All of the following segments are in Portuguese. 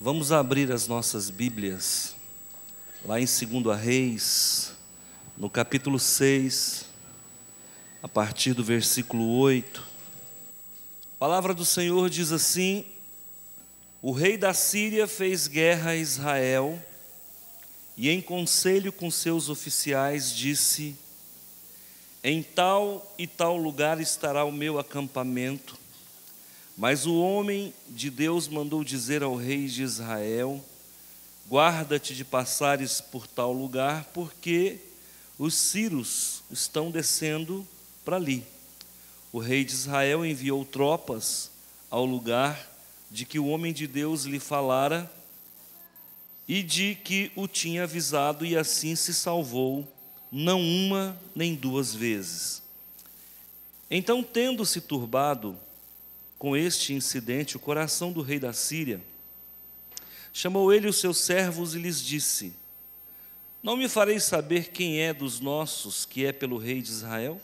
Vamos abrir as nossas Bíblias, lá em 2 Reis, no capítulo 6, a partir do versículo 8. A palavra do Senhor diz assim: o rei da Síria fez guerra a Israel, e em conselho com seus oficiais disse: em tal e tal lugar estará o meu acampamento. Mas o homem de Deus mandou dizer ao rei de Israel: guarda-te de passares por tal lugar, porque os sírios estão descendo para ali. O rei de Israel enviou tropas ao lugar de que o homem de Deus lhe falara e de que o tinha avisado, e assim se salvou, não uma nem duas vezes. Então, tendo-se turbado com este incidente o coração do rei da Síria, chamou ele os seus servos e lhes disse: não me fareis saber quem é dos nossos que é pelo rei de Israel?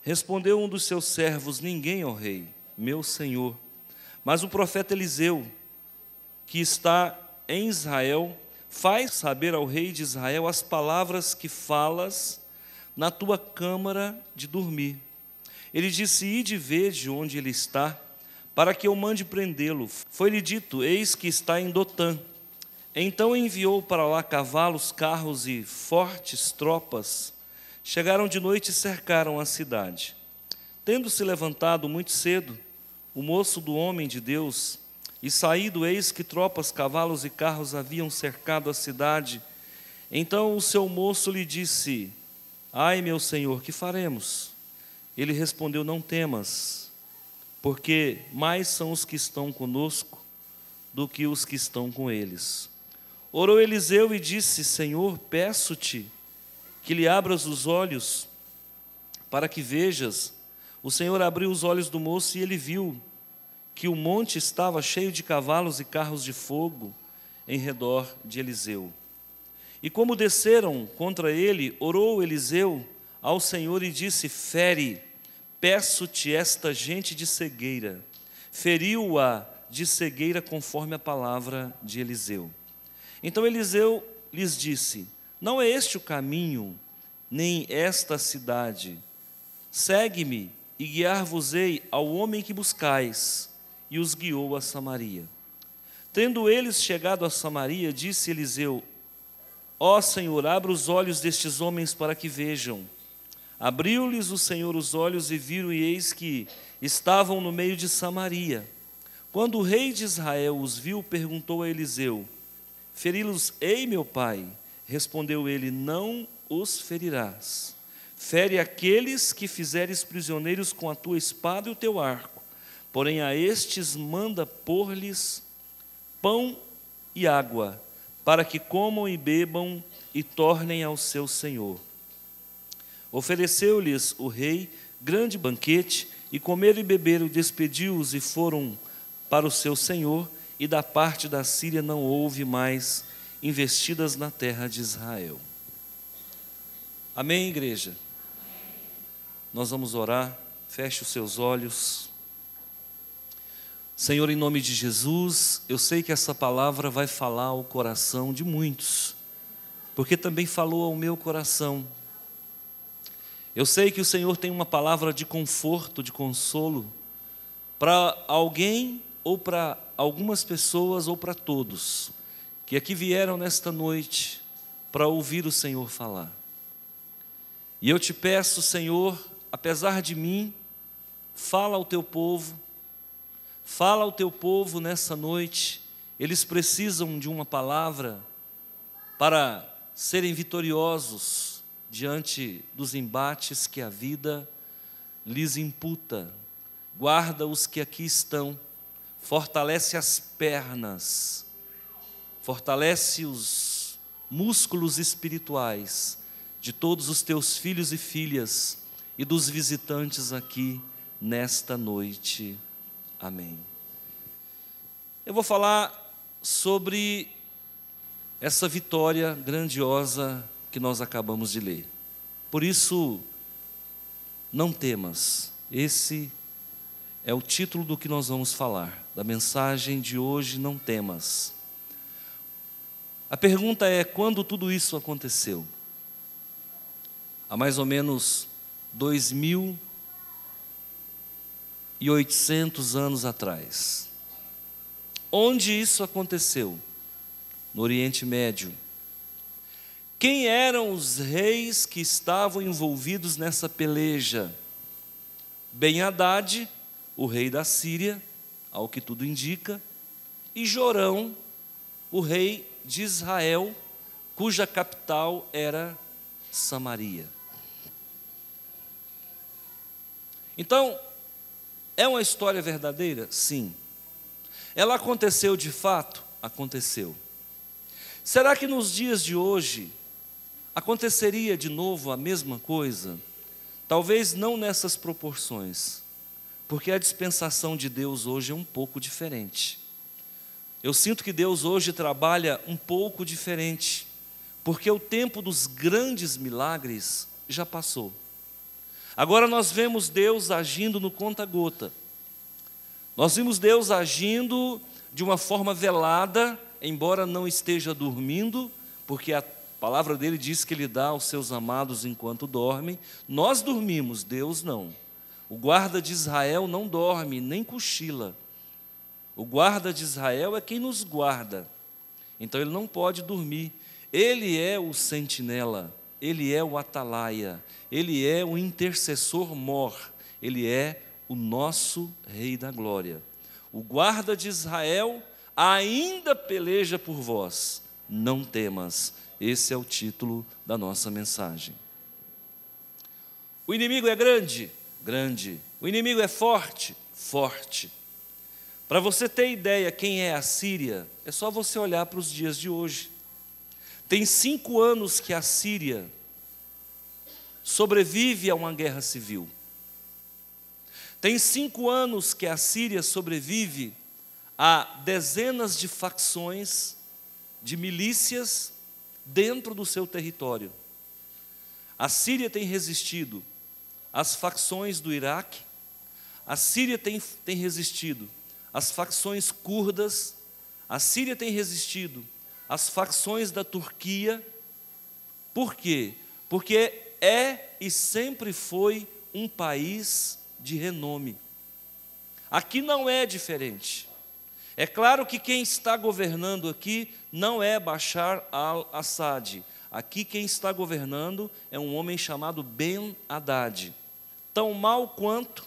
Respondeu um dos seus servos: ninguém, ó rei, meu senhor, mas o profeta Eliseu, que está em Israel, faz saber ao rei de Israel as palavras que falas na tua câmara de dormir. Ele disse: ide vede onde ele está, para que eu mande prendê-lo. Foi-lhe dito: eis que está em Dotã. Então enviou para lá cavalos, carros e fortes tropas. Chegaram de noite e cercaram a cidade. Tendo-se levantado muito cedo o moço do homem de Deus, e saído, eis que tropas, cavalos e carros haviam cercado a cidade. Então o seu moço lhe disse: ai, meu senhor, que faremos? Ele respondeu: não temas, porque mais são os que estão conosco do que os que estão com eles. Orou Eliseu e disse: Senhor, peço-te que lhe abras os olhos, para que vejas. O Senhor abriu os olhos do moço, e ele viu que o monte estava cheio de cavalos e carros de fogo em redor de Eliseu. E como desceram contra ele, orou Eliseu ao Senhor e disse: fere, peço-te, esta gente de cegueira. Feriu-a de cegueira conforme a palavra de Eliseu. Então Eliseu lhes disse: não é este o caminho, nem esta a cidade. Segue-me e guiar-vos-ei ao homem que buscais. E os guiou a Samaria. Tendo eles chegado a Samaria, disse Eliseu: ó Senhor, abra os olhos destes homens para que vejam. Abriu-lhes o Senhor os olhos, e viram, e eis que estavam no meio de Samaria. Quando o rei de Israel os viu, perguntou a Eliseu: feri-los-ei, meu pai? Respondeu ele: não os ferirás. Fere aqueles que fizeres prisioneiros com a tua espada e o teu arco. Porém a estes manda pôr-lhes pão e água, para que comam e bebam e tornem ao seu senhor. Ofereceu-lhes o rei grande banquete, e comeram e beberam, despediu-os e foram para o seu senhor, e da parte da Síria não houve mais investidas na terra de Israel. Amém, igreja? Nós vamos orar. Feche os seus olhos. Senhor, em nome de Jesus, eu sei que essa palavra vai falar ao coração de muitos, porque também falou ao meu coração. Eu sei que o Senhor tem uma palavra de conforto, de consolo, para alguém, ou para algumas pessoas, ou para todos, que aqui vieram nesta noite para ouvir o Senhor falar. E eu te peço, Senhor, apesar de mim, fala ao teu povo nessa noite. Eles precisam de uma palavra para serem vitoriosos diante dos embates que a vida lhes imputa. Guarda os que aqui estão, fortalece as pernas, fortalece os músculos espirituais de todos os teus filhos e filhas e dos visitantes aqui nesta noite. Amém. Eu vou falar sobre essa vitória grandiosa que nós acabamos de ler. Por isso, não temas. Esse é o título do que nós vamos falar, da mensagem de hoje, não temas. A pergunta é, quando tudo isso aconteceu? Há mais ou menos 2.800 anos atrás. Onde isso aconteceu? No Oriente Médio. Quem eram os reis que estavam envolvidos nessa peleja? Ben-Hadad, o rei da Síria, ao que tudo indica, e Jorão, o rei de Israel, cuja capital era Samaria. Então, é uma história verdadeira? Sim. Ela aconteceu de fato? Aconteceu. Será que nos dias de hoje aconteceria de novo a mesma coisa? Talvez não nessas proporções, porque a dispensação de Deus hoje é um pouco diferente. Eu sinto que Deus hoje trabalha um pouco diferente, porque o tempo dos grandes milagres já passou. Agora nós vemos Deus agindo no conta-gota. Nós vimos Deus agindo de uma forma velada, embora não esteja dormindo, porque a palavra dele diz que ele dá aos seus amados enquanto dormem. Nós dormimos, Deus não. O guarda de Israel não dorme, nem cochila. O guarda de Israel é quem nos guarda. Então ele não pode dormir. Ele é o sentinela, ele é o atalaia, ele é o intercessor mor, ele é o nosso Rei da Glória. O guarda de Israel ainda peleja por vós. Não temas. Esse é o título da nossa mensagem. O inimigo é grande? Grande. O inimigo é forte? Forte. Para você ter ideia quem é a Síria, é só você olhar para os dias de hoje. Tem 5 anos que a Síria sobrevive a uma guerra civil. Tem 5 anos que a Síria sobrevive a dezenas de facções, de milícias dentro do seu território. A Síria tem resistido às facções do Iraque, a Síria tem resistido às facções curdas, a Síria tem resistido às facções da Turquia. Por quê? Porque é e sempre foi um país de renome. Aqui não é diferente. É claro que quem está governando aqui não é Bashar al-Assad. Aqui quem está governando é um homem chamado Ben-Hadad. Tão mal quanto,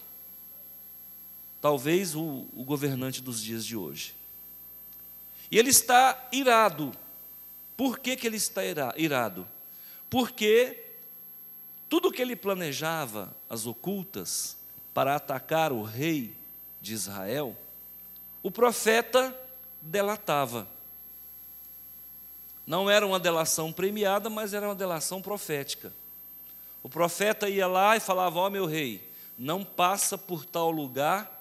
talvez, o governante dos dias de hoje. E ele está irado. Por que ele está irado? Porque tudo que ele planejava, as ocultas, para atacar o rei de Israel, o profeta delatava. Não era uma delação premiada, mas era uma delação profética. O profeta ia lá e falava: ó meu rei, não passa por tal lugar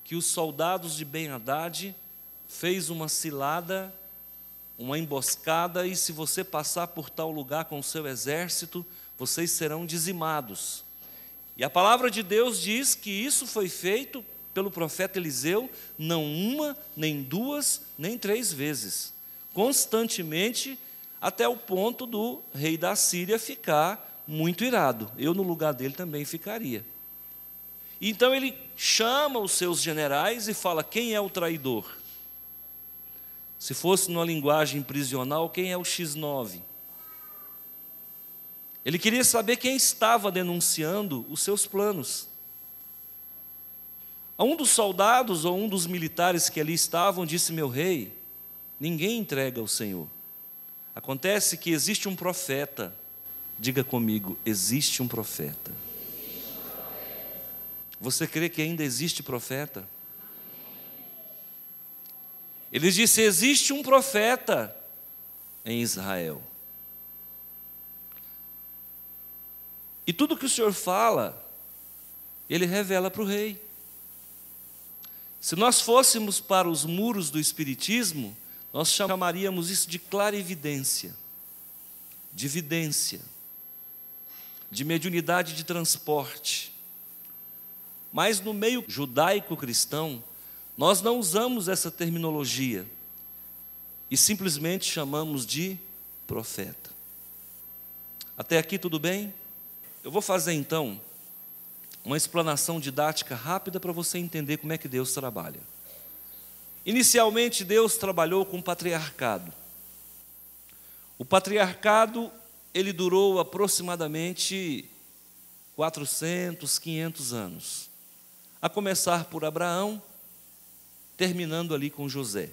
que os soldados de Ben-Hadad fez uma cilada, uma emboscada, e se você passar por tal lugar com o seu exército, vocês serão dizimados. E a palavra de Deus diz que isso foi feito pelo profeta Eliseu, não uma, nem duas, nem 3 vezes. Constantemente, até o ponto do rei da Síria ficar muito irado. Eu, no lugar dele, também ficaria. Então ele chama os seus generais e fala: quem é o traidor? Se fosse numa linguagem prisional, quem é o X9? Ele queria saber quem estava denunciando os seus planos. Um dos soldados ou um dos militares que ali estavam disse: meu rei, ninguém entrega ao Senhor. Acontece que existe um profeta. Diga comigo: existe um profeta. Você crê que ainda existe profeta? Ele disse: existe um profeta em Israel. E tudo que o Senhor fala, ele revela para o rei. Se nós fôssemos para os muros do Espiritismo, Nós chamaríamos isso de clarividência, de vidência, de mediunidade de transporte. Mas no meio judaico-cristão, nós não usamos essa terminologia e simplesmente chamamos de profeta. Até aqui tudo bem? Eu vou fazer então uma explanação didática rápida para você entender como é que Deus trabalha. Inicialmente Deus trabalhou com o patriarcado. O patriarcado, ele durou aproximadamente 400, 500 anos. A começar por Abraão, terminando ali com José.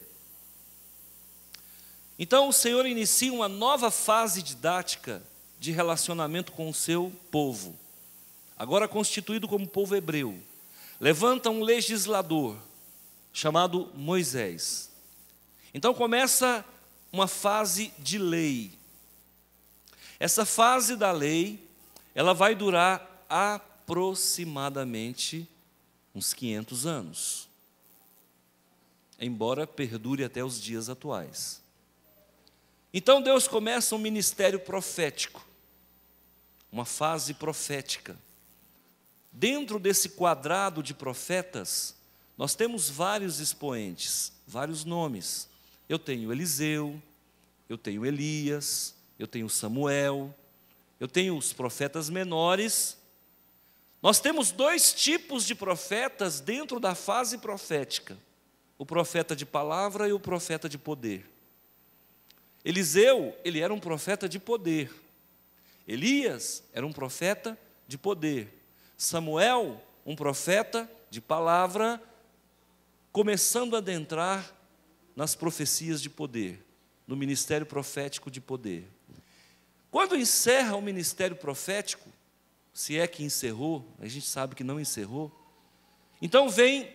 Então o Senhor inicia uma nova fase didática de relacionamento com o seu povo, agora constituído como povo hebreu. Levanta um legislador chamado Moisés. Então começa uma fase de lei. Essa fase da lei, ela vai durar aproximadamente uns 500 anos, embora perdure até os dias atuais. Então Deus começa um ministério profético, uma fase profética. Dentro desse quadrado de profetas, nós temos vários expoentes, vários nomes. Eu tenho Eliseu, eu tenho Elias, eu tenho Samuel, eu tenho os profetas menores. Nós temos dois tipos de profetas dentro da fase profética: o profeta de palavra e o profeta de poder. Eliseu, ele era um profeta de poder. Elias era um profeta de poder. Samuel, um profeta de palavra, começando a adentrar nas profecias de poder, no ministério profético de poder. Quando encerra o ministério profético, se é que encerrou, a gente sabe que não encerrou, então vem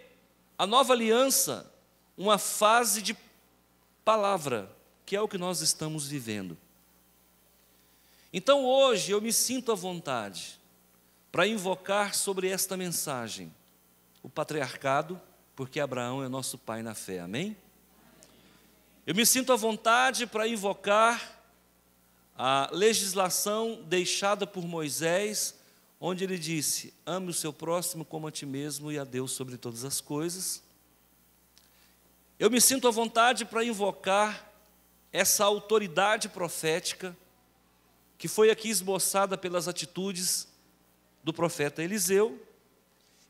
a nova aliança, uma fase de palavra, que é o que nós estamos vivendo. Então hoje eu me sinto à vontade para invocar sobre esta mensagem o patriarcado, porque Abraão é nosso pai na fé, amém? Eu me sinto à vontade para invocar a legislação deixada por Moisés, onde ele disse: ame o seu próximo como a ti mesmo e a Deus sobre todas as coisas. Eu me sinto à vontade para invocar essa autoridade profética que foi aqui esboçada pelas atitudes do profeta Eliseu,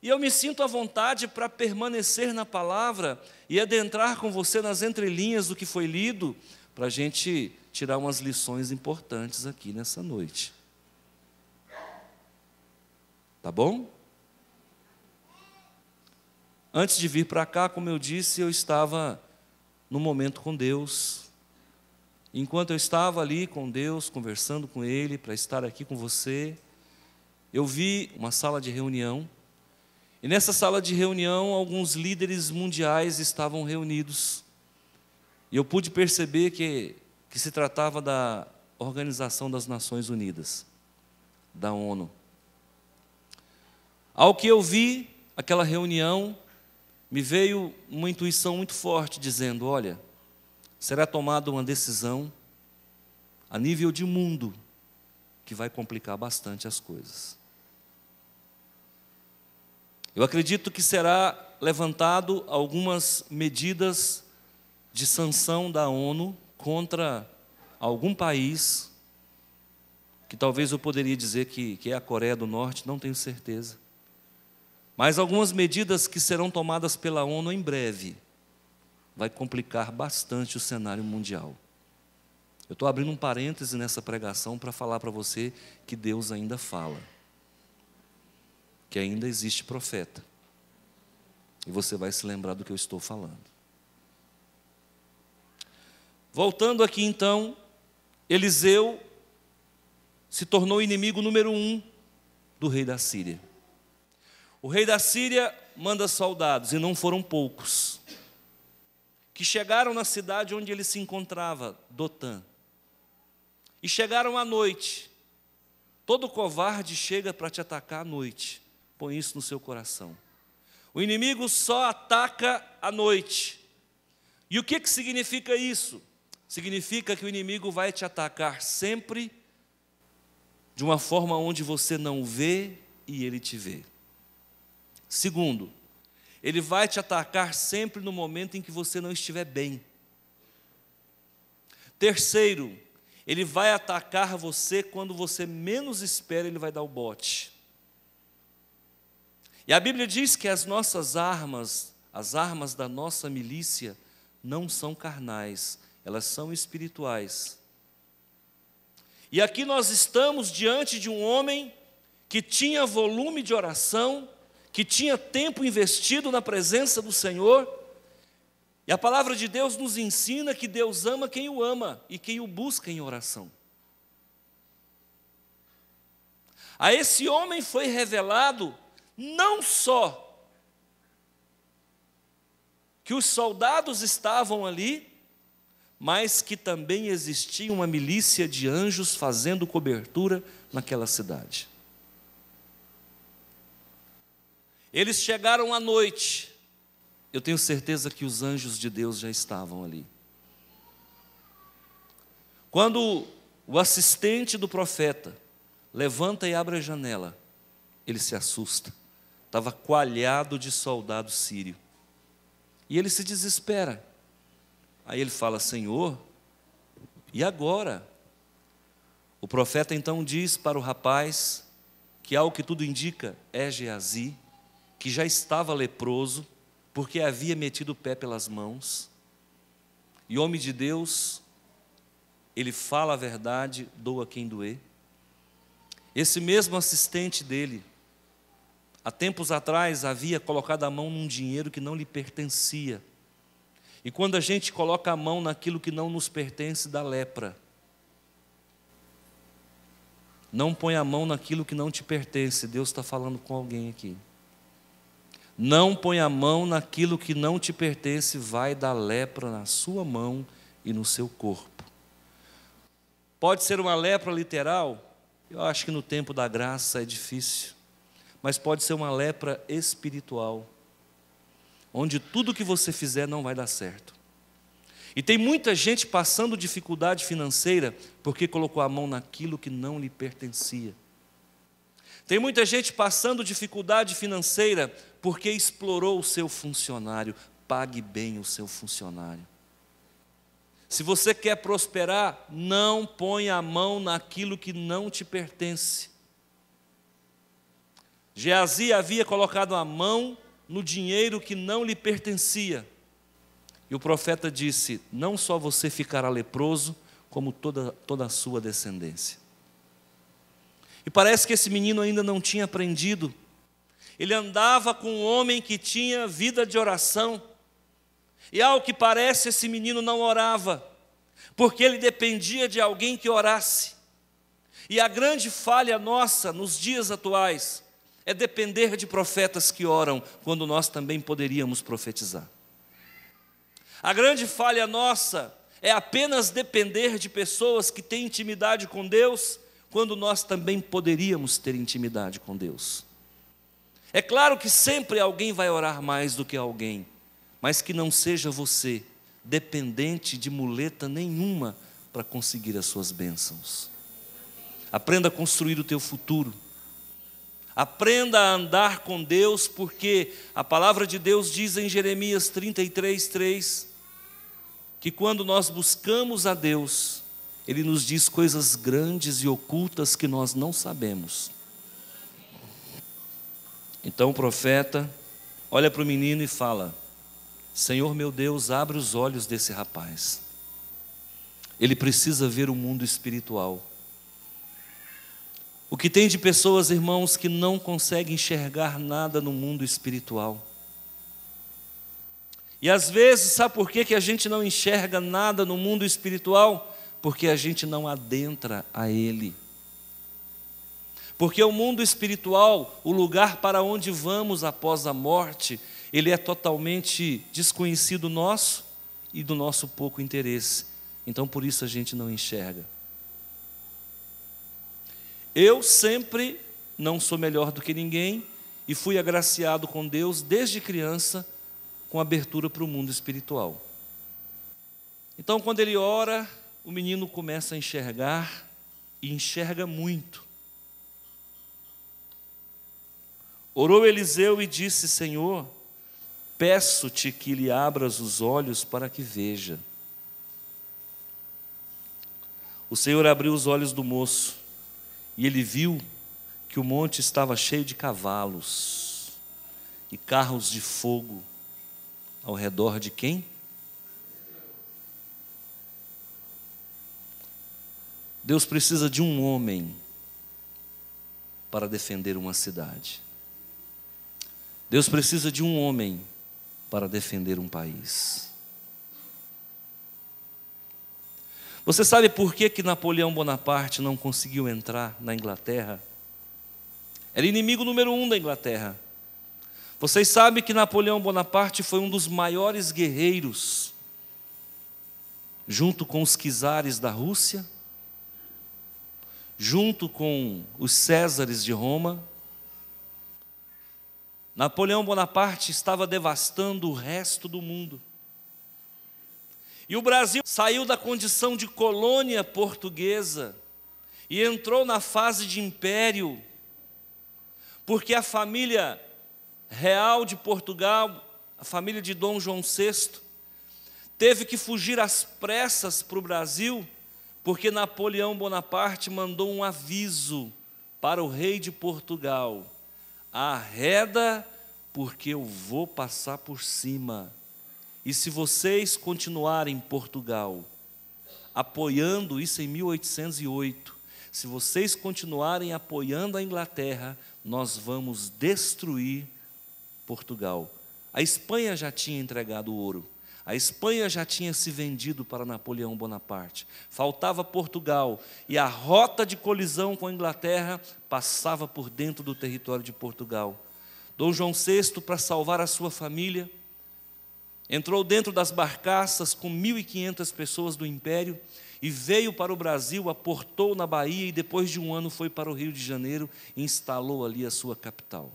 e eu me sinto à vontade para permanecer na palavra e adentrar com você nas entrelinhas do que foi lido, para a gente tirar umas lições importantes aqui nessa noite. Tá bom? Antes de vir para cá, como eu disse, eu estava no momento com Deus. Enquanto eu estava ali com Deus, conversando com Ele, para estar aqui com você, eu vi uma sala de reunião, e nessa sala de reunião, alguns líderes mundiais estavam reunidos, e eu pude perceber que se tratava da Organização das Nações Unidas, da ONU. Ao que eu vi aquela reunião, me veio uma intuição muito forte, dizendo: olha, será tomada uma decisão a nível de mundo que vai complicar bastante as coisas. Eu acredito que será levantado algumas medidas de sanção da ONU contra algum país, que talvez eu poderia dizer que é a Coreia do Norte, não tenho certeza. Mas algumas medidas que serão tomadas pela ONU em breve vai complicar bastante o cenário mundial. Eu estou abrindo um parêntese nessa pregação para falar para você que Deus ainda fala, que ainda existe profeta, e você vai se lembrar do que eu estou falando. Voltando aqui então, Eliseu se tornou inimigo número 1 do rei da Síria. O rei da Síria manda soldados, e não foram poucos, que chegaram na cidade onde ele se encontrava, Dotã. E chegaram à noite. Todo covarde chega para te atacar à noite. Põe isso no seu coração. O inimigo só ataca à noite. E o que significa isso? Significa que o inimigo vai te atacar sempre de uma forma onde você não vê e ele te vê. Segundo, ele vai te atacar sempre no momento em que você não estiver bem. Terceiro, ele vai atacar você quando você menos espera, ele vai dar o bote. E a Bíblia diz que as nossas armas, as armas da nossa milícia, não são carnais, elas são espirituais. E aqui nós estamos diante de um homem que tinha volume de oração, que tinha tempo investido na presença do Senhor, e a palavra de Deus nos ensina que Deus ama quem o ama e quem o busca em oração. A esse homem foi revelado não só que os soldados estavam ali, mas que também existia uma milícia de anjos fazendo cobertura naquela cidade. Eles chegaram à noite. Eu tenho certeza que os anjos de Deus já estavam ali. Quando o assistente do profeta levanta e abre a janela, ele se assusta. Estava coalhado de soldado sírio. E ele se desespera. Aí ele fala: Senhor, e agora? O profeta então diz para o rapaz, que ao que tudo indica é Geazi, que já estava leproso, porque havia metido o pé pelas mãos. E homem de Deus, ele fala a verdade, doa quem doer. Esse mesmo assistente dele, há tempos atrás, havia colocado a mão num dinheiro que não lhe pertencia. E quando a gente coloca a mão naquilo que não nos pertence, dá lepra. Não põe a mão naquilo que não te pertence. Deus está falando com alguém aqui. Não põe a mão naquilo que não te pertence, vai dar lepra na sua mão e no seu corpo. Pode ser uma lepra literal, eu acho que no tempo da graça é difícil, mas pode ser uma lepra espiritual, onde tudo que você fizer não vai dar certo. E tem muita gente passando dificuldade financeira porque colocou a mão naquilo que não lhe pertencia. Tem muita gente passando dificuldade financeira porque explorou o seu funcionário. Pague bem o seu funcionário. Se você quer prosperar, não ponha a mão naquilo que não te pertence. Geazi havia colocado a mão no dinheiro que não lhe pertencia. E o profeta disse: não só você ficará leproso, como toda a sua descendência. E parece que esse menino ainda não tinha aprendido. Ele andava com um homem que tinha vida de oração. E ao que parece, esse menino não orava, porque ele dependia de alguém que orasse. E a grande falha nossa nos dias atuais é depender de profetas que oram, quando nós também poderíamos profetizar. A grande falha nossa é apenas depender de pessoas que têm intimidade com Deus, quando nós também poderíamos ter intimidade com Deus. É claro que sempre alguém vai orar mais do que alguém, mas que não seja você dependente de muleta nenhuma para conseguir as suas bênçãos. Aprenda a construir o teu futuro. Aprenda a andar com Deus, porque a palavra de Deus diz em Jeremias 33:3, que quando nós buscamos a Deus, Ele nos diz coisas grandes e ocultas que nós não sabemos. Então o profeta olha para o menino e fala: Senhor meu Deus, abre os olhos desse rapaz. Ele precisa ver o mundo espiritual. O que tem de pessoas, irmãos, que não conseguem enxergar nada no mundo espiritual. E às vezes, sabe por que a gente não enxerga nada no mundo espiritual? Porque a gente não adentra a ele. Porque o mundo espiritual, o lugar para onde vamos após a morte, ele é totalmente desconhecido nosso e do nosso pouco interesse. Então por isso a gente não enxerga. Eu sempre não sou melhor do que ninguém e fui agraciado com Deus desde criança com abertura para o mundo espiritual. Então, quando ele ora, o menino começa a enxergar, e enxerga muito. Orou Eliseu e disse: Senhor, peço-te que lhe abras os olhos para que veja. O Senhor abriu os olhos do moço, e ele viu que o monte estava cheio de cavalos e carros de fogo ao redor de quem? Deus precisa de um homem para defender uma cidade. Deus precisa de um homem para defender um país. Você sabe por que Napoleão Bonaparte não conseguiu entrar na Inglaterra? Era inimigo número 1 da Inglaterra. Vocês sabem que Napoleão Bonaparte foi um dos maiores guerreiros, junto com os czares da Rússia, junto com os Césares de Roma. Napoleão Bonaparte estava devastando o resto do mundo. E o Brasil saiu da condição de colônia portuguesa e entrou na fase de império, porque a família real de Portugal, a família de Dom João VI, teve que fugir às pressas para o Brasil, porque Napoleão Bonaparte mandou um aviso para o rei de Portugal: arreda, porque eu vou passar por cima. E se vocês continuarem em Portugal, apoiando isso em 1808, se vocês continuarem apoiando a Inglaterra, nós vamos destruir Portugal. A Espanha já tinha entregado o ouro. A Espanha já tinha se vendido para Napoleão Bonaparte. Faltava Portugal, e a rota de colisão com a Inglaterra passava por dentro do território de Portugal. Dom João VI, para salvar a sua família, entrou dentro das barcaças com 1.500 pessoas do Império e veio para o Brasil, aportou na Bahia e depois de um ano foi para o Rio de Janeiro e instalou ali a sua capital.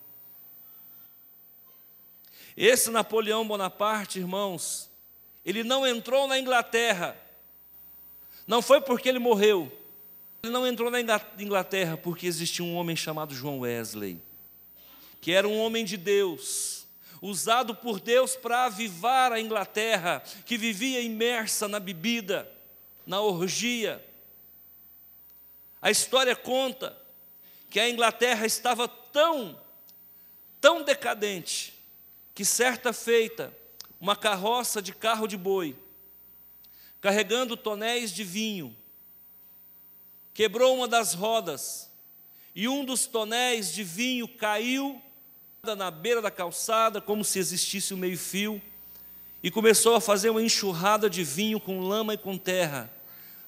Esse Napoleão Bonaparte, irmãos, ele não entrou na Inglaterra, não foi porque ele morreu, ele não entrou na Inglaterra porque existia um homem chamado João Wesley, que era um homem de Deus, usado por Deus para avivar a Inglaterra, que vivia imersa na bebida, na orgia. A história conta que a Inglaterra estava tão decadente, que certa feita, uma carroça de carro de boi, carregando tonéis de vinho, quebrou uma das rodas, e um dos tonéis de vinho caiu na beira da calçada, como se existisse um meio-fio, e começou a fazer uma enxurrada de vinho com lama e com terra.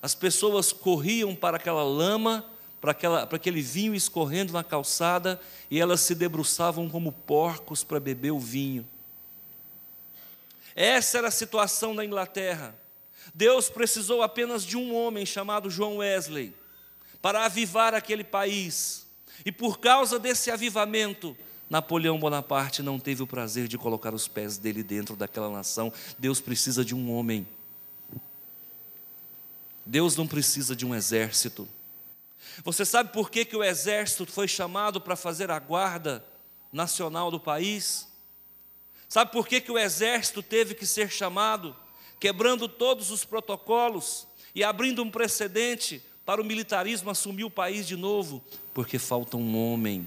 As pessoas corriam para aquela lama, para aquele vinho escorrendo na calçada, e elas se debruçavam como porcos para beber o vinho. Essa era a situação da Inglaterra. Deus precisou apenas de um homem chamado João Wesley para avivar aquele país. E por causa desse avivamento, Napoleão Bonaparte não teve o prazer de colocar os pés dele dentro daquela nação. Deus precisa de um homem. Deus não precisa de um exército. Você sabe por que o exército foi chamado para fazer a guarda nacional do país? Sabe por que o exército teve que ser chamado, quebrando todos os protocolos e abrindo um precedente para o militarismo assumir o país de novo? Porque falta um homem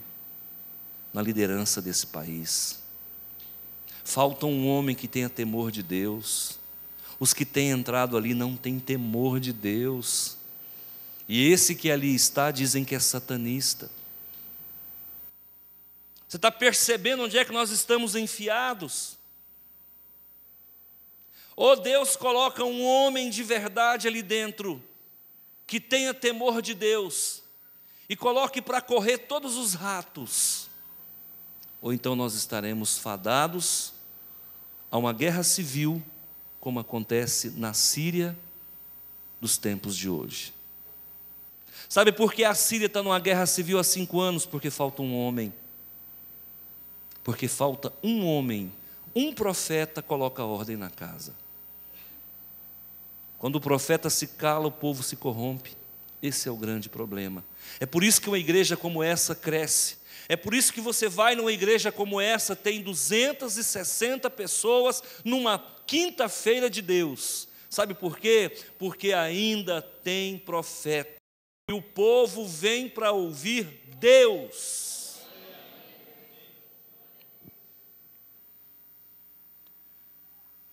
na liderança desse país. Falta um homem que tenha temor de Deus. Os que têm entrado ali não têm temor de Deus. E esse que ali está, dizem que é satanista. Você está percebendo onde é que nós estamos enfiados? Ou Deus coloca um homem de verdade ali dentro, que tenha temor de Deus, e coloque para correr todos os ratos, ou então nós estaremos fadados a uma guerra civil, como acontece na Síria dos tempos de hoje. Sabe por que a Síria está numa guerra civil há 5 anos? Porque falta um homem. Porque falta um homem, um profeta coloca ordem na casa. Quando o profeta se cala, o povo se corrompe. Esse é o grande problema. É por isso que uma igreja como essa cresce. É por isso que você vai numa igreja como essa, tem 260 pessoas numa quinta-feira de Deus. Sabe por quê? Porque ainda tem profeta. E o povo vem para ouvir Deus.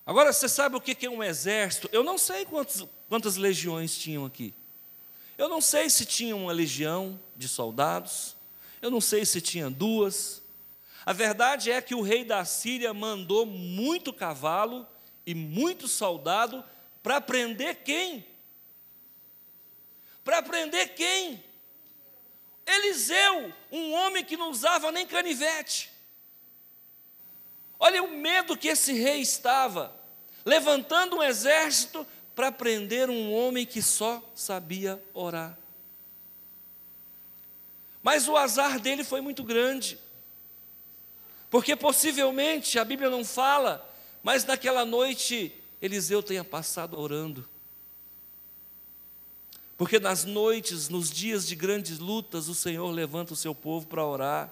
Agora, você sabe o que é um exército? Eu não sei quantas legiões tinham aqui. Eu não sei se tinha uma legião de soldados. Eu não sei se tinha duas. A verdade é que o rei da Síria mandou muito cavalo e muito soldado para prender quem? Para prender quem? Eliseu, um homem que não usava nem canivete. Olha o medo que esse rei estava, levantando um exército para prender um homem que só sabia orar. Mas o azar dele foi muito grande, porque possivelmente, a Bíblia não fala, mas naquela noite Eliseu tenha passado orando. Porque nas noites, nos dias de grandes lutas, o Senhor levanta o seu povo para orar.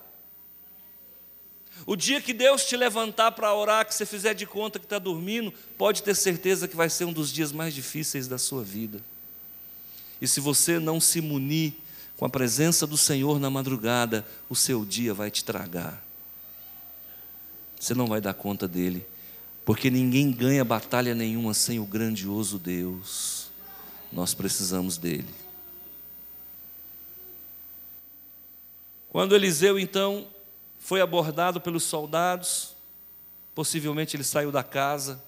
O dia que Deus te levantar para orar, que você fizer de conta que está dormindo, pode ter certeza que vai ser um dos dias mais difíceis da sua vida. E se você não se munir com a presença do Senhor na madrugada, o seu dia vai te tragar. Você não vai dar conta dele, porque ninguém ganha batalha nenhuma sem o grandioso Deus. Nós precisamos dele. Quando Eliseu então foi abordado pelos soldados, possivelmente ele saiu da casa,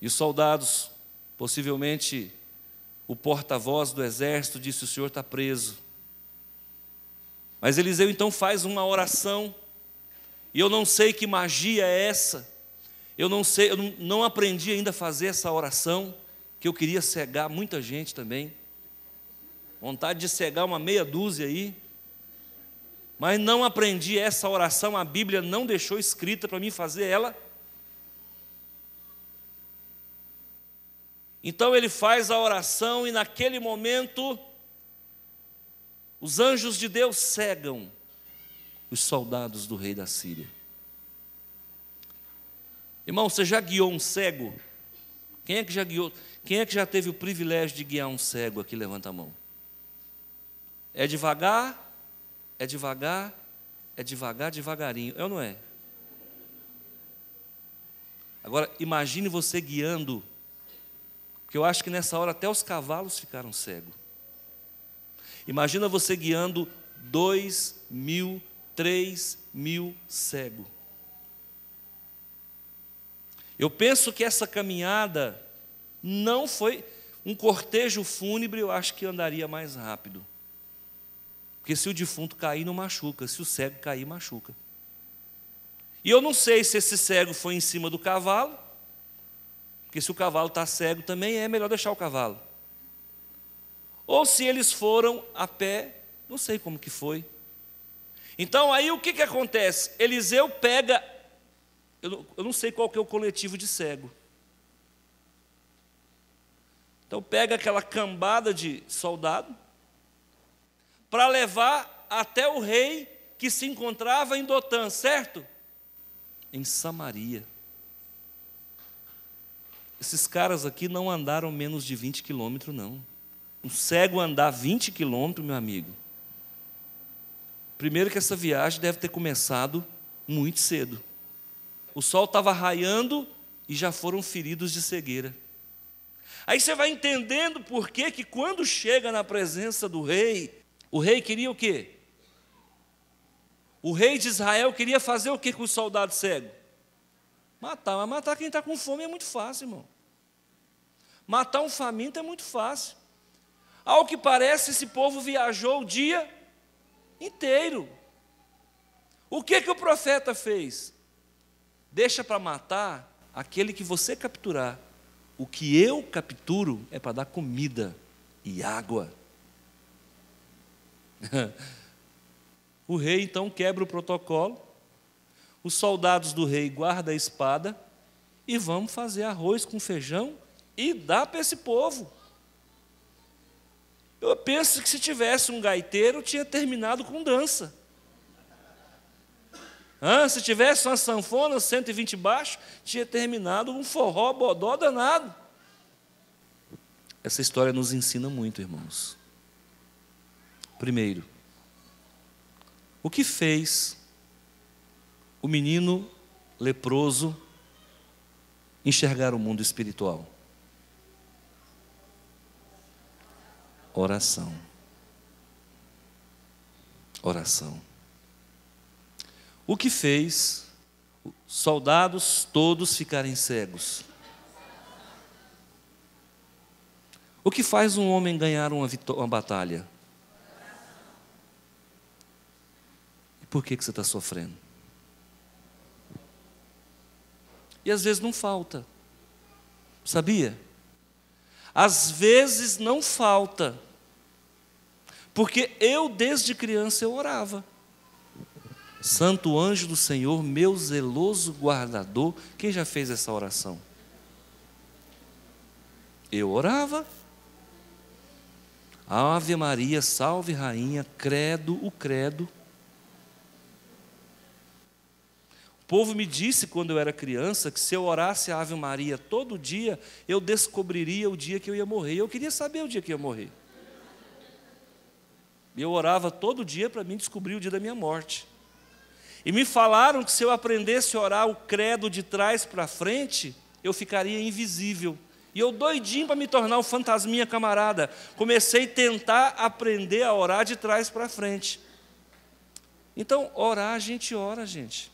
e os soldados, possivelmente o porta-voz do exército, disse: o senhor está preso. Mas Eliseu então faz uma oração, e eu não sei que magia é essa, eu não aprendi ainda a fazer essa oração, que eu queria cegar muita gente também, vontade de cegar uma meia dúzia aí, mas não aprendi essa oração, a Bíblia não deixou escrita para mim fazer ela. Então ele faz a oração e naquele momento, os anjos de Deus cegam os soldados do rei da Síria. Irmão, você já guiou um cego? Quem é que já guiou? Quem é que já teve o privilégio de guiar um cego aqui? Levanta a mão. É devagar, é devagar, é devagar, devagarinho. É ou não é? Agora, imagine você guiando, porque eu acho que nessa hora até os cavalos ficaram cegos. Imagina você guiando 2.000, 3.000 cegos. Eu penso que essa caminhada não foi um cortejo fúnebre, eu acho que andaria mais rápido. Porque se o defunto cair, não machuca, se o cego cair, machuca. E eu não sei se esse cego foi em cima do cavalo, porque se o cavalo está cego também é melhor deixar o cavalo. Ou se eles foram a pé, não sei como que foi. Então aí o que acontece? Eliseu pega, eu não sei qual que é o coletivo de cego. Então pega aquela cambada de soldado para levar até o rei que se encontrava em Dotã, certo? Em Samaria. Esses caras aqui não andaram menos de 20 quilômetros, não. Um cego andar 20 quilômetros, meu amigo. Primeiro que essa viagem deve ter começado muito cedo. O sol estava raiando e já foram feridos de cegueira. Aí você vai entendendo por que quando chega na presença do rei, o rei queria o quê? O rei de Israel queria fazer o que com os soldados cegos? Matar, mas matar quem está com fome é muito fácil, irmão. Matar um faminto é muito fácil. Ao que parece, esse povo viajou o dia inteiro. O que o profeta fez? Deixa para matar aquele que você capturar. O que eu capturo é para dar comida e água. O rei então quebra o protocolo, os soldados do rei guardam a espada e vamos fazer arroz com feijão e dá para esse povo. Eu penso que se tivesse um gaiteiro, tinha terminado com dança. Se tivesse uma sanfona, 120 baixo, tinha terminado um forró bodó danado. Essa história nos ensina muito, irmãos. Primeiro, o que fez o menino leproso enxergar o mundo espiritual? Oração. Oração. O que fez soldados todos ficarem cegos? O que faz um homem ganhar uma batalha? E por que você está sofrendo? E às vezes não falta. Sabia? Às vezes não falta. Porque eu, desde criança, eu orava. Santo anjo do Senhor, meu zeloso guardador. Quem já fez essa oração? Eu orava. Ave Maria, salve rainha, credo, o credo. O povo me disse quando eu era criança que se eu orasse a Ave Maria todo dia, eu descobriria o dia que eu ia morrer. Eu queria saber o dia que eu ia morrer. E eu orava todo dia para mim descobrir o dia da minha morte. E me falaram que se eu aprendesse a orar o credo de trás para frente, eu ficaria invisível. E eu doidinho para me tornar um fantasminha camarada. Comecei a tentar aprender a orar de trás para frente. Então, orar, a gente ora, gente.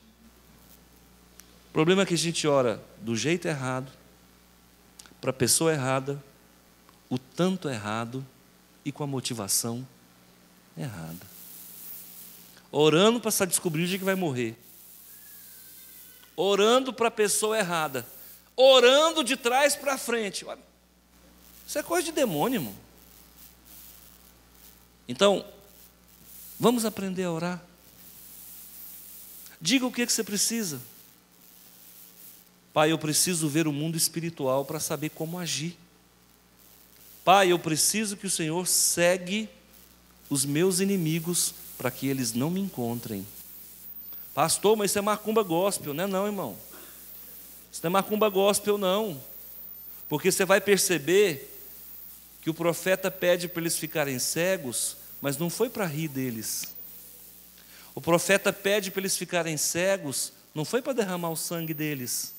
O problema é que a gente ora do jeito errado, para a pessoa errada, o tanto errado e com a motivação errada. Orando para descobrir o dia que vai morrer. Orando para a pessoa errada. Orando de trás para frente. Isso é coisa de demônio, irmão. Então, vamos aprender a orar. Diga o que você precisa. Pai, eu preciso ver o mundo espiritual para saber como agir. Pai, eu preciso que o Senhor cegue os meus inimigos para que eles não me encontrem. Pastor, mas isso é macumba gospel, não é não, irmão? Isso não é macumba gospel, não. Porque você vai perceber que o profeta pede para eles ficarem cegos, mas não foi para rir deles. O profeta pede para eles ficarem cegos, não foi para derramar o sangue deles.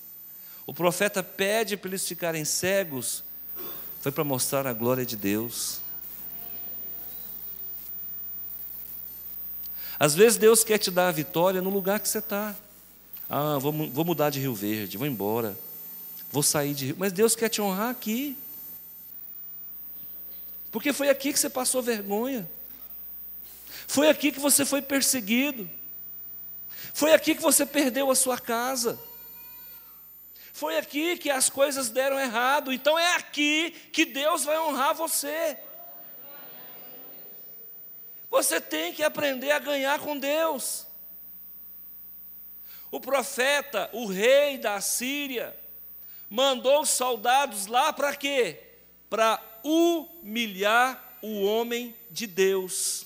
O profeta pede para eles ficarem cegos, foi para mostrar a glória de Deus. Às vezes Deus quer te dar a vitória no lugar que você está. Vou mudar de Rio Verde, vou embora, vou sair de Rio. Mas Deus quer te honrar aqui. Porque foi aqui que você passou vergonha. Foi aqui que você foi perseguido. Foi aqui que você perdeu a sua casa. Foi aqui que as coisas deram errado. Então é aqui que Deus vai honrar você. Você tem que aprender a ganhar com Deus. O profeta, o rei da Síria, mandou os soldados lá para quê? Para humilhar o homem de Deus.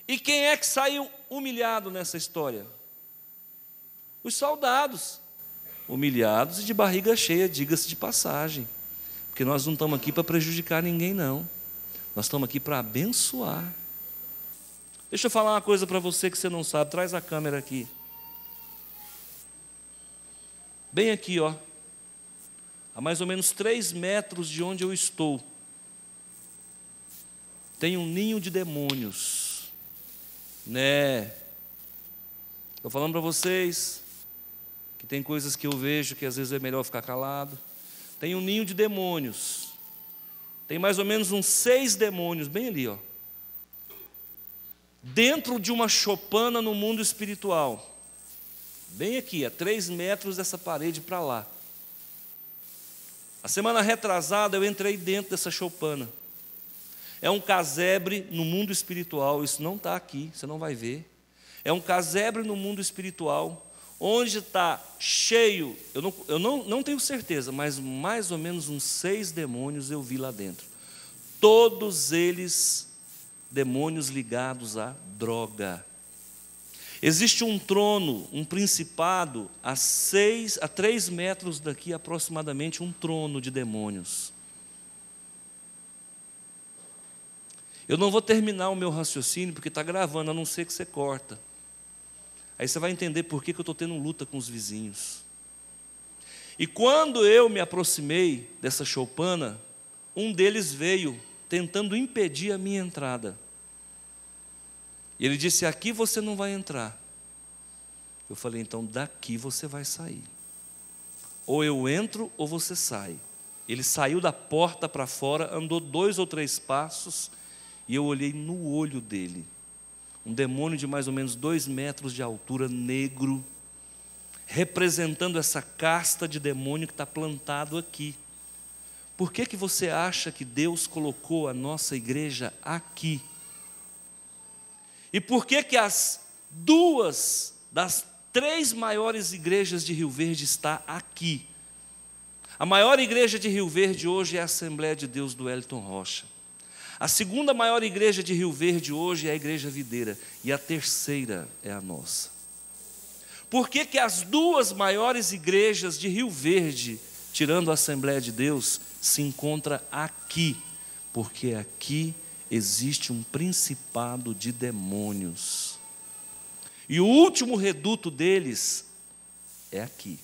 E quem é que saiu humilhado nessa história? Os soldados. Humilhados e de barriga cheia, diga-se de passagem. Porque nós não estamos aqui para prejudicar ninguém, não. Nós estamos aqui para abençoar. Deixa eu falar uma coisa para você que você não sabe. Traz a câmera aqui. Bem aqui, ó. A mais ou menos 3 metros de onde eu estou, tem um ninho de demônios. Né? Estou falando para vocês que tem coisas que eu vejo que às vezes é melhor ficar calado. Tem um ninho de demônios. Tem mais ou menos uns 6 demônios, bem ali, ó. Dentro de uma choupana no mundo espiritual. Bem aqui, a 3 metros dessa parede para lá. A semana retrasada eu entrei dentro dessa choupana. É um casebre no mundo espiritual, isso não está aqui, você não vai ver. É um casebre no mundo espiritual, onde está cheio, eu não tenho certeza, mas mais ou menos uns 6 demônios eu vi lá dentro. Todos eles demônios ligados à droga. Existe um trono, um principado, a 3 metros daqui aproximadamente, um trono de demônios. Eu não vou terminar o meu raciocínio, porque está gravando, a não ser que você corta. Aí você vai entender por que eu estou tendo luta com os vizinhos. E quando eu me aproximei dessa choupana, um deles veio tentando impedir a minha entrada. E ele disse: aqui você não vai entrar. Eu falei: então daqui você vai sair. Ou eu entro ou você sai. Ele saiu da porta para fora, andou 2 ou 3 passos, e eu olhei no olho dele. Um demônio de mais ou menos 2 metros de altura, negro, representando essa casta de demônio que está plantado aqui. Por que você acha que Deus colocou a nossa igreja aqui? E por que as 2 das 3 maiores igrejas de Rio Verde está aqui? A maior igreja de Rio Verde hoje é a Assembleia de Deus do Wellington Rocha. A 2ª maior igreja de Rio Verde hoje é a Igreja Videira. E a 3ª é a nossa. Por que as 2 maiores igrejas de Rio Verde, tirando a Assembleia de Deus, se encontram aqui? Porque aqui existe um principado de demônios. E o último reduto deles é aqui.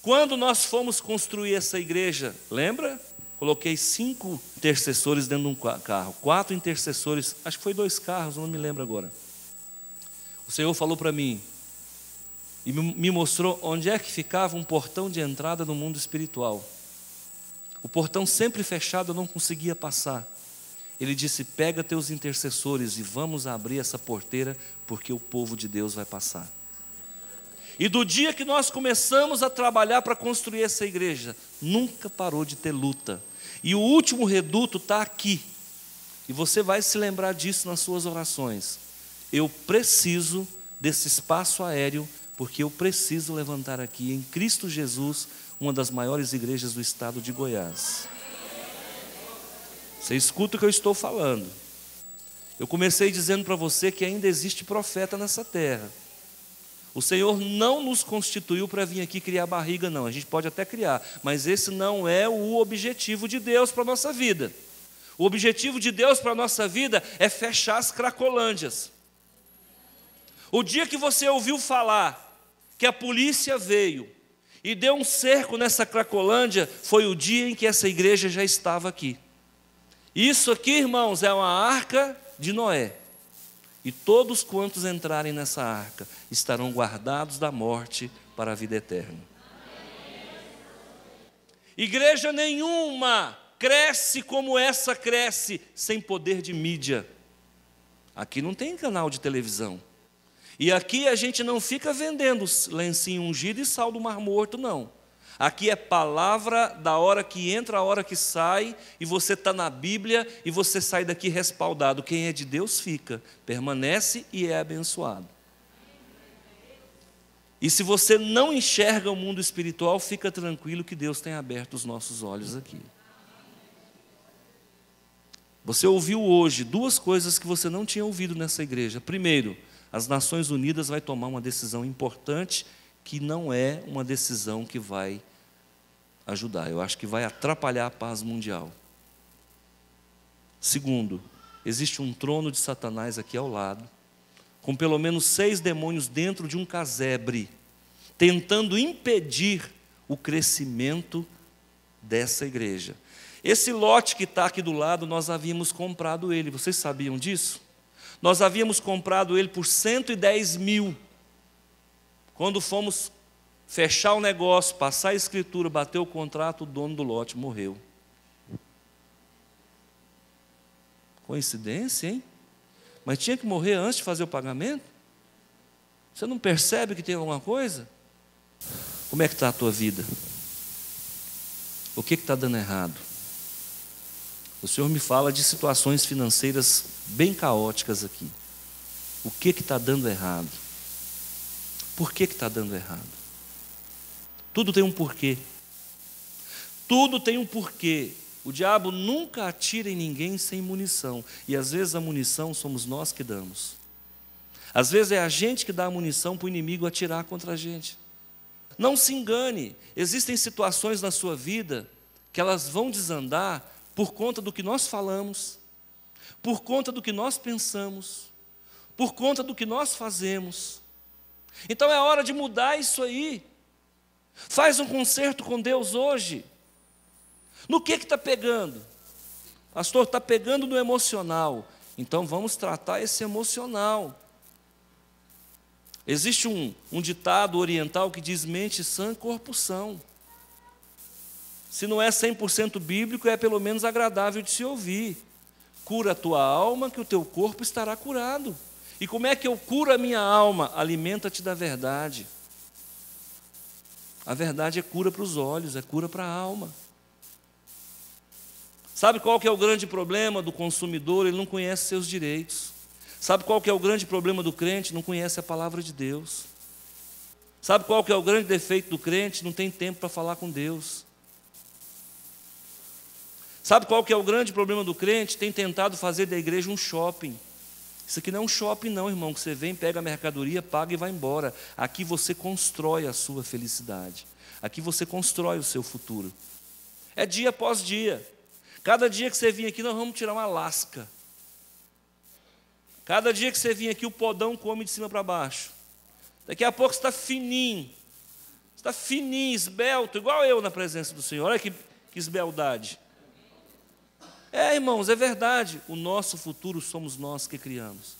Quando nós fomos construir essa igreja, lembra? Coloquei 5 intercessores dentro de um carro, 4 intercessores, acho que foi 2 carros, não me lembro agora. O Senhor falou para mim, e me mostrou onde é que ficava um portão de entrada no mundo espiritual. O portão sempre fechado, eu não conseguia passar. Ele disse: pega teus intercessores e vamos abrir essa porteira, porque o povo de Deus vai passar. E do dia que nós começamos a trabalhar para construir essa igreja, nunca parou de ter luta. E o último reduto está aqui. E você vai se lembrar disso nas suas orações. Eu preciso desse espaço aéreo, porque eu preciso levantar aqui, em Cristo Jesus, uma das maiores igrejas do estado de Goiás. Você escuta o que eu estou falando. Eu comecei dizendo para você que ainda existe profeta nessa terra. O Senhor não nos constituiu para vir aqui criar barriga, não. A gente pode até criar, mas esse não é o objetivo de Deus para a nossa vida. O objetivo de Deus para a nossa vida é fechar as cracolândias. O dia que você ouviu falar que a polícia veio e deu um cerco nessa cracolândia, foi o dia em que essa igreja já estava aqui. Isso aqui, irmãos, é uma arca de Noé. E todos quantos entrarem nessa arca estarão guardados da morte para a vida eterna. Igreja nenhuma cresce como essa cresce sem poder de mídia. Aqui não tem canal de televisão. E aqui a gente não fica vendendo lencinho ungido e sal do Mar Morto, não. Aqui é palavra da hora que entra, a hora que sai, e você está na Bíblia e você sai daqui respaldado. Quem é de Deus fica, permanece e é abençoado. E se você não enxerga o mundo espiritual, fica tranquilo que Deus tem aberto os nossos olhos aqui. Você ouviu hoje 2 coisas que você não tinha ouvido nessa igreja. Primeiro, as Nações Unidas vai tomar uma decisão importante, que não é uma decisão que vai ajudar, eu acho que vai atrapalhar a paz mundial. Segundo, existe um trono de Satanás aqui ao lado, com pelo menos 6 demônios dentro de um casebre, tentando impedir o crescimento dessa igreja. Esse lote que está aqui do lado, nós havíamos comprado ele, vocês sabiam disso? Nós havíamos comprado ele por 110 mil. Quando fomos fechar o negócio, passar a escritura, bater o contrato, o dono do lote morreu. Coincidência, hein? Mas tinha que morrer antes de fazer o pagamento? Você não percebe que tem alguma coisa? Como é que está a tua vida? O que está dando errado? O Senhor me fala de situações financeiras bem caóticas aqui. O que está dando errado? Por que está dando errado? Tudo tem um porquê. Tudo tem um porquê. O diabo nunca atira em ninguém sem munição. E às vezes a munição somos nós que damos. Às vezes é a gente que dá a munição para o inimigo atirar contra a gente. Não se engane, existem situações na sua vida que elas vão desandar por conta do que nós falamos, por conta do que nós pensamos, por conta do que nós fazemos. Então é hora de mudar isso aí. Faz um concerto com Deus hoje. No que está pegando? Pastor, está pegando no emocional. Então vamos tratar esse emocional. Existe um ditado oriental que diz: mente sã, corpo são. Se não é 100% bíblico, é pelo menos agradável de se ouvir. Cura a tua alma, que o teu corpo estará curado. E como é que eu curo a minha alma? Alimenta-te da verdade. A verdade é cura para os olhos, é cura para a alma. Sabe qual que é o grande problema do consumidor? Ele não conhece seus direitos. Sabe qual que é o grande problema do crente? Não conhece a palavra de Deus. Sabe qual que é o grande defeito do crente? Não tem tempo para falar com Deus. Sabe qual que é o grande problema do crente? Tem tentado fazer da igreja um shopping. Isso aqui não é um shopping não, irmão, que você vem, pega a mercadoria, paga e vai embora. Aqui você constrói a sua felicidade. Aqui você constrói o seu futuro. É dia após dia. Cada dia que você vir aqui, nós vamos tirar uma lasca. Cada dia que você vir aqui, o podão come de cima para baixo. Daqui a pouco você está fininho. Você está fininho, esbelto, igual eu na presença do Senhor. Olha que esbeldade. É, irmãos, é verdade. O nosso futuro somos nós que criamos.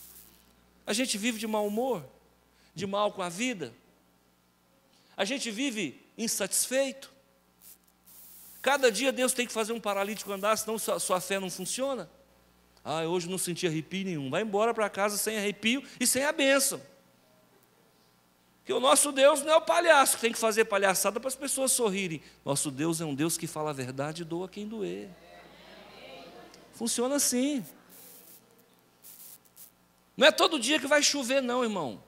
A gente vive de mau humor, de mal com a vida. A gente vive insatisfeito. Cada dia Deus tem que fazer um paralítico andar, senão sua fé não funciona. Ah, hoje não senti arrepio nenhum. Vai embora para casa sem arrepio e sem a bênção. Porque o nosso Deus não é o palhaço que tem que fazer palhaçada para as pessoas sorrirem. Nosso Deus é um Deus que fala a verdade e doa quem doer. Funciona assim. Não é todo dia que vai chover não, irmão.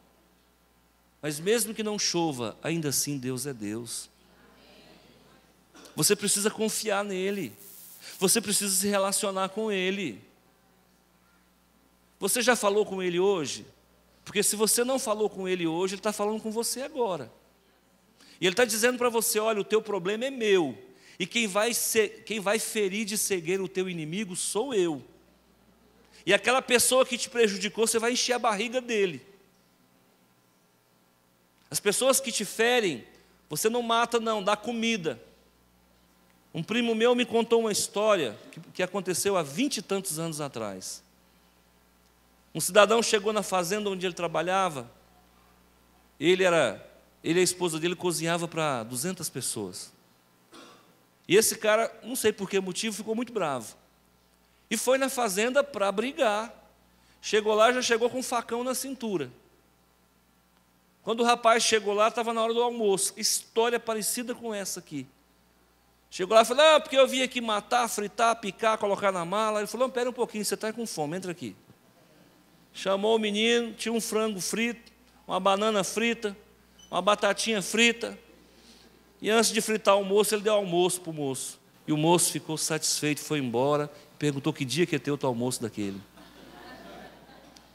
Mas mesmo que não chova, ainda assim Deus é Deus. Você precisa confiar nele. Você precisa se relacionar com ele. Você já falou com ele hoje? Porque se você não falou com ele hoje, ele está falando com você agora. E ele está dizendo para você: olha, o teu problema é meu. E quem vai ferir de cegueira o teu inimigo sou eu. E aquela pessoa que te prejudicou, você vai encher a barriga dele. As pessoas que te ferem, você não mata não, dá comida. Um primo meu me contou uma história que aconteceu há 20 e tantos anos atrás. Um cidadão chegou na fazenda onde ele trabalhava. Ele e a esposa dele cozinhava para 200 pessoas. E esse cara, não sei por que motivo, ficou muito bravo. E foi na fazenda para brigar. Chegou lá, já chegou com um facão na cintura. Quando o rapaz chegou lá, estava na hora do almoço. História parecida com essa aqui. Chegou lá e falou: ah, porque eu vim aqui matar, fritar, picar, colocar na mala. Ele falou: espera um pouquinho, você está com fome, entra aqui. Chamou o menino, tinha um frango frito, uma banana frita, uma batatinha frita. E antes de fritar o almoço, ele deu almoço para o moço. E o moço ficou satisfeito, foi embora, perguntou que dia que ia ter outro almoço daquele.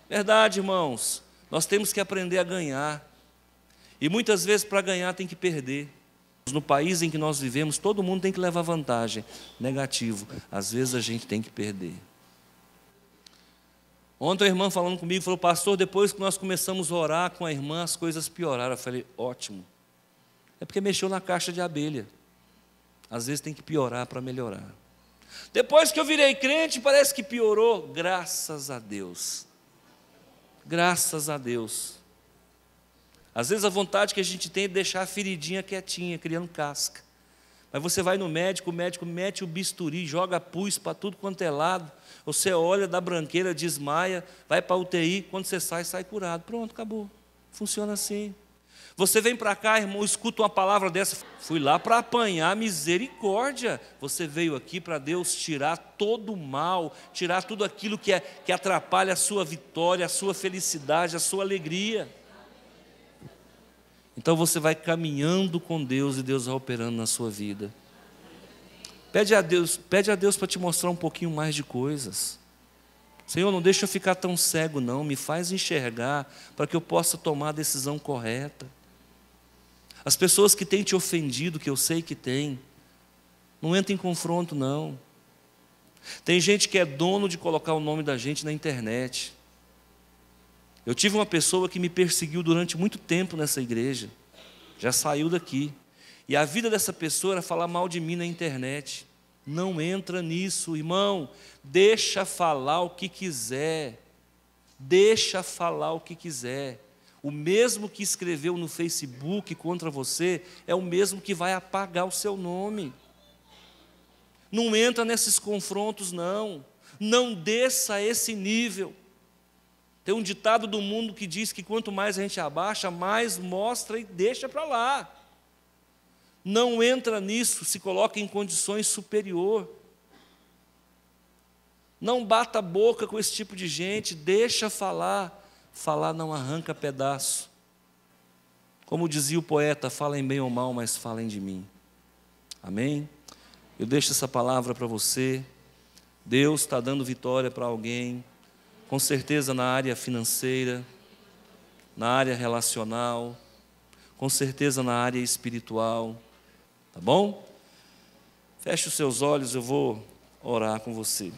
Verdade, irmãos, nós temos que aprender a ganhar. E muitas vezes para ganhar tem que perder. No país em que nós vivemos, todo mundo tem que levar vantagem. Negativo, às vezes a gente tem que perder. Ontem a irmã falando comigo, falou: pastor, depois que nós começamos a orar com a irmã, as coisas pioraram. Eu falei: ótimo. É porque mexeu na caixa de abelha. Às vezes tem que piorar para melhorar. Depois que eu virei crente, parece que piorou. Graças a Deus. Graças a Deus. Às vezes a vontade que a gente tem é deixar a feridinha quietinha, criando casca. Mas você vai no médico, o médico mete o bisturi, joga pus para tudo quanto é lado. Você olha, dá branqueira, desmaia, vai para a UTI, quando você sai curado. Pronto, acabou. Funciona assim. Você vem para cá, irmão, escuta uma palavra dessa: fui lá para apanhar misericórdia. Você veio aqui para Deus tirar todo o mal, tirar tudo aquilo que atrapalha a sua vitória, a sua felicidade, a sua alegria. Então você vai caminhando com Deus e Deus vai operando na sua vida. Pede a Deus para te mostrar um pouquinho mais de coisas. Senhor, não deixa eu ficar tão cego não, me faz enxergar para que eu possa tomar a decisão correta. As pessoas que têm te ofendido, que eu sei que tem, não entra em confronto não. Tem gente que é dono de colocar o nome da gente na internet. Eu tive uma pessoa que me perseguiu durante muito tempo nessa igreja, já saiu daqui, e a vida dessa pessoa era falar mal de mim na internet. Não entra nisso, irmão, deixa falar o que quiser, deixa falar o que quiser. O mesmo que escreveu no Facebook contra você, é o mesmo que vai apagar o seu nome. Não entra nesses confrontos não, não desça a esse nível. Tem um ditado do mundo que diz que quanto mais a gente abaixa, mais mostra e deixa para lá. Não entra nisso, se coloca em condições superior. Não bata a boca com esse tipo de gente, deixa falar. Falar não arranca pedaço. Como dizia o poeta, falem bem ou mal, mas falem de mim. Amém? Eu deixo essa palavra para você. Deus está dando vitória para alguém, com certeza na área financeira, na área relacional, com certeza na área espiritual. Tá bom? Feche os seus olhos, eu vou orar com você.